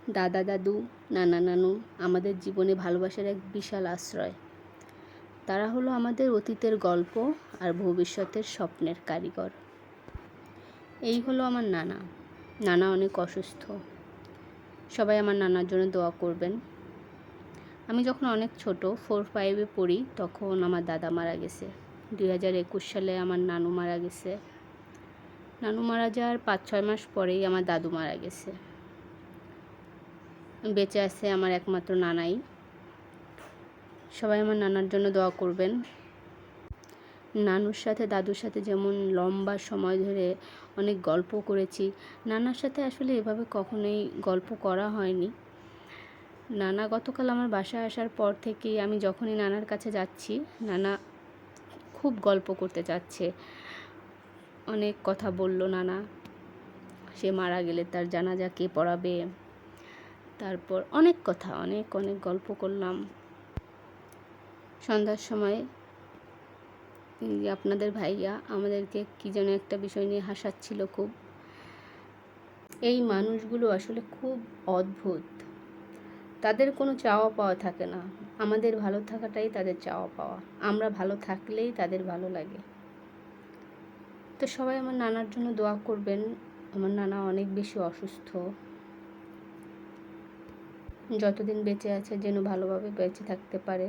দাদা দাদু, নানা নানু আমাদের জীবনে ভালোবাসার এক বিশাল আশ্রয়। তারা হলো আমাদের অতীতের গল্প আর ভবিষ্যতের স্বপ্নের কারিগর। এই হলো আমার নানা। নানা অনেক অসুস্থ। সবাই আমার নানার জন্য দোয়া করবেন। আমি যখন অনেক ছোট 4-5-এ পড়ি তখন আমার দাদা মারা গেছে। 2021 সালে আমার নানু মারা গেছে। নানু মারা যাওয়ার 5-6 মাস পরেই আমার দাদু মারা গেছে। বেঁচে আছে আমার একমাত্র নানাই। সবাই আমার নানার জন্য দোয়া করবেন। নানুর সাথে দাদুর সাথে যেমন লম্বা সময় ধরে অনেক গল্প করেছি, নানার সাথে আসলে এভাবে কখনোই গল্প করা হয়নি। নানা গতকাল আমার বাসায় আসার পর থেকেই আমি যখনই নানার কাছে যাচ্ছি, নানা খুব গল্প করতে চাচ্ছে। অনেক কথা বলল নানা। সে মারা গেলে তার জানাজা কে পড়াবে, তারপর অনেক কথা, অনেক গল্প করলাম। সন্ধ্যার সময় আপনাদের ভাইয়া আমাদেরকে কী যেন একটা বিষয় নিয়ে হাসাচ্ছিল খুব। এই মানুষগুলো আসলে খুব অদ্ভুত। তাদের কোনো চাওয়া পাওয়া থাকে না। আমাদের ভালো থাকাটাই তাদের চাওয়া পাওয়া। আমরা ভালো থাকলেই তাদের ভালো লাগে। তো সবাই আমার নানার জন্য দোয়া করবেন। আমার নানা অনেক বেশি অসুস্থ। যতদিন বেঁচে আছে যেন ভালোভাবে বেঁচে থাকতে পারে।